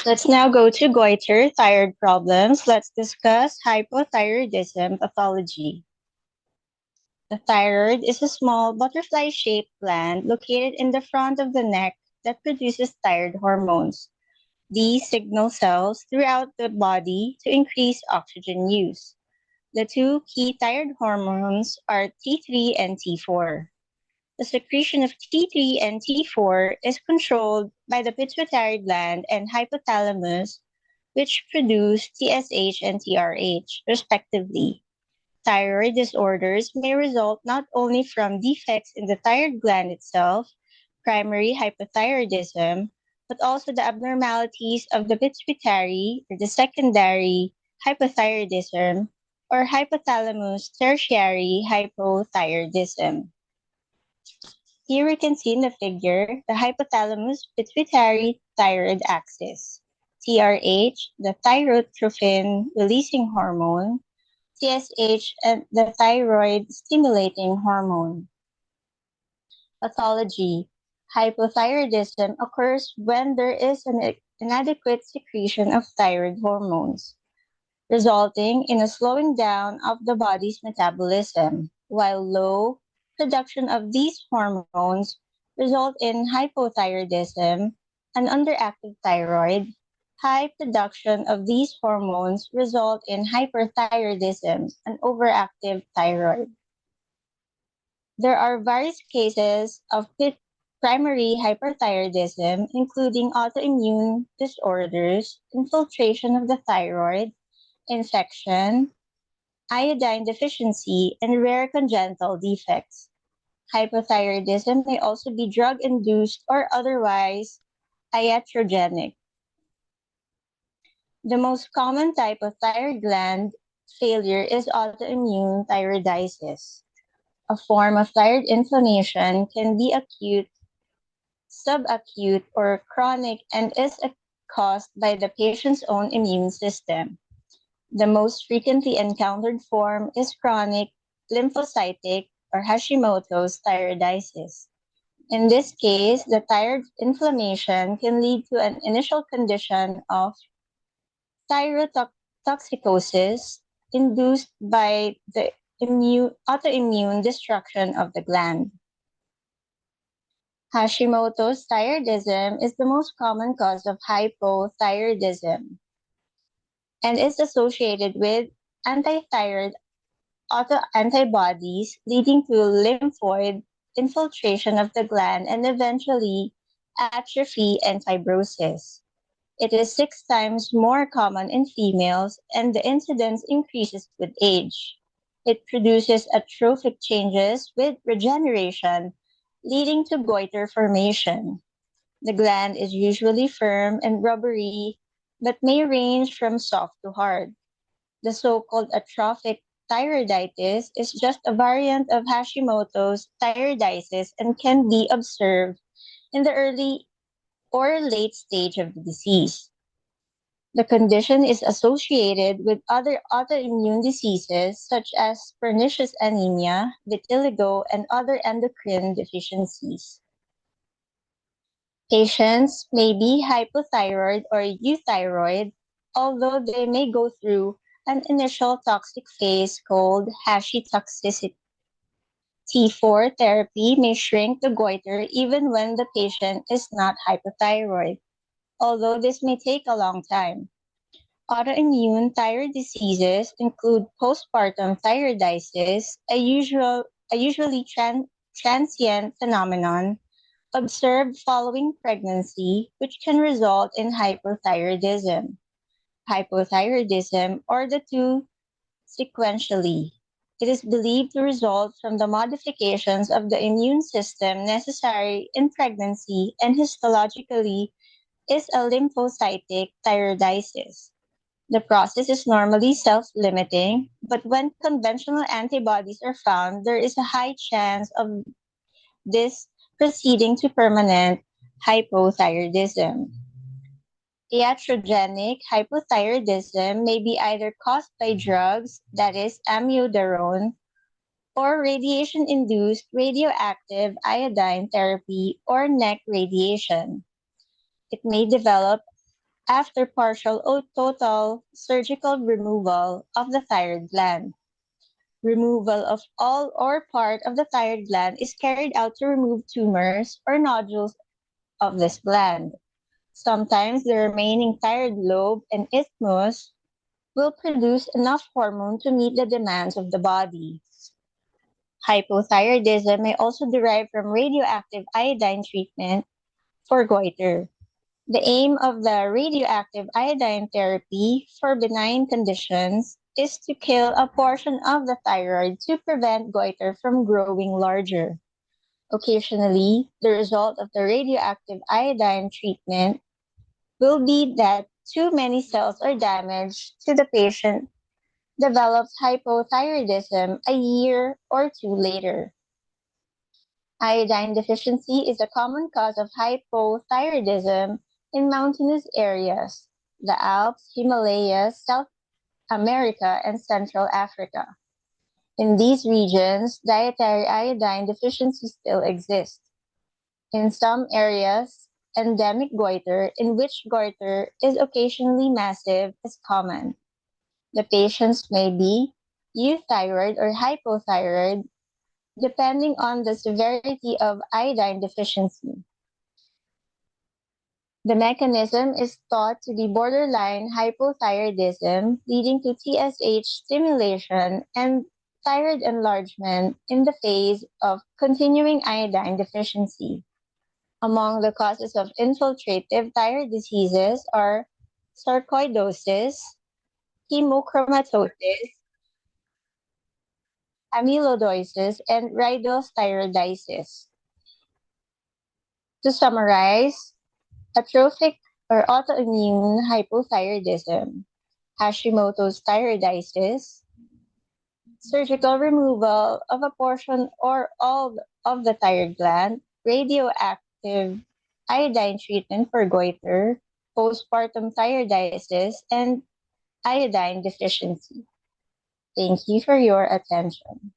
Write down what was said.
Let's now go to goiter, thyroid problems. Let's discuss hypothyroidism pathology. The thyroid is a small butterfly-shaped gland located in the front of the neck that produces thyroid hormones. These signal cells throughout the body to increase oxygen use. The two key thyroid hormones are T3 and T4. The secretion of T3 and T4 is controlled by the pituitary gland and hypothalamus, which produce TSH and TRH, respectively. Thyroid disorders may result not only from defects in the thyroid gland itself, primary hypothyroidism, but also the abnormalities of the pituitary or the secondary hypothyroidism or hypothalamus tertiary hypothyroidism. Here we can see in the figure the hypothalamus pituitary thyroid axis, TRH, the thyrotrophin releasing hormone, TSH, and the thyroid stimulating hormone. Pathology. Hypothyroidism occurs when there is an inadequate secretion of thyroid hormones, resulting in a slowing down of the body's metabolism, while low production of these hormones result in hypothyroidism, an underactive thyroid. High production of these hormones result in hyperthyroidism, an overactive thyroid. There are various cases of primary hyperthyroidism, including autoimmune disorders, infiltration of the thyroid, infection, iodine deficiency, and rare congenital defects. Hypothyroidism may also be drug induced or otherwise iatrogenic. The most common type of thyroid gland failure is autoimmune thyroiditis. A form of thyroid inflammation can be acute, subacute, or chronic and is caused by the patient's own immune system. The most frequently encountered form is chronic lymphocytic or Hashimoto's thyroiditis. In this case, the thyroid inflammation can lead to an initial condition of thyrotoxicosis induced by the autoimmune destruction of the gland. Hashimoto's thyroidism is the most common cause of hypothyroidism and is associated with antithyroid autoantibodies leading to lymphoid infiltration of the gland and eventually atrophy and fibrosis. It is 6 times more common in females and the incidence increases with age. It produces atrophic changes with regeneration, leading to goiter formation. The gland is usually firm and rubbery, but may range from soft to hard. The so-called atrophic thyroiditis is just a variant of Hashimoto's thyroiditis and can be observed in the early or late stage of the disease. The condition is associated with other autoimmune diseases such as pernicious anemia, vitiligo, and other endocrine deficiencies. Patients may be hypothyroid or euthyroid, although they may go through an initial toxic phase called hashitoxicity. T4 therapy may shrink the goiter even when the patient is not hypothyroid, although this may take a long time. Autoimmune thyroid diseases include postpartum thyroiditis, a usually transient phenomenon observed following pregnancy, which can result in hypothyroidism, or the two sequentially. It is believed to result from the modifications of the immune system necessary in pregnancy and histologically is a lymphocytic thyroiditis. The process is normally self-limiting, but when conventional antibodies are found, there is a high chance of this proceeding to permanent hypothyroidism. Iatrogenic hypothyroidism may be either caused by drugs, that is, amiodarone, or radiation induced radioactive iodine therapy or NEC radiation. It may develop after partial or total surgical removal of the thyroid gland. Removal of all or part of the thyroid gland is carried out to remove tumors or nodules of this gland. Sometimes the remaining thyroid lobe and isthmus will produce enough hormone to meet the demands of the body. Hypothyroidism may also derive from radioactive iodine treatment for goiter. The aim of the radioactive iodine therapy for benign conditions is to kill a portion of the thyroid to prevent goiter from growing larger. Occasionally, the result of the radioactive iodine treatment will be that too many cells are damaged to the patient develops hypothyroidism a year or two later. Iodine deficiency is a common cause of hypothyroidism in mountainous areas, the Alps, Himalayas, South America, and Central Africa. In these regions, dietary iodine deficiency still exists. In some areas, endemic goiter, in which goiter is occasionally massive, is common. The patients may be euthyroid or hypothyroid, depending on the severity of iodine deficiency. The mechanism is thought to be borderline hypothyroidism, leading to TSH stimulation and thyroid enlargement in the phase of continuing iodine deficiency. Among the causes of infiltrative thyroid diseases are sarcoidosis, hemochromatosis, amyloidosis, and rhinothyroiditis. To summarize, atrophic or autoimmune hypothyroidism, Hashimoto's thyroiditis, surgical removal of a portion or all of the thyroid gland, radioactive iodine treatment for goiter, postpartum thyroiditis, and iodine deficiency. Thank you for your attention.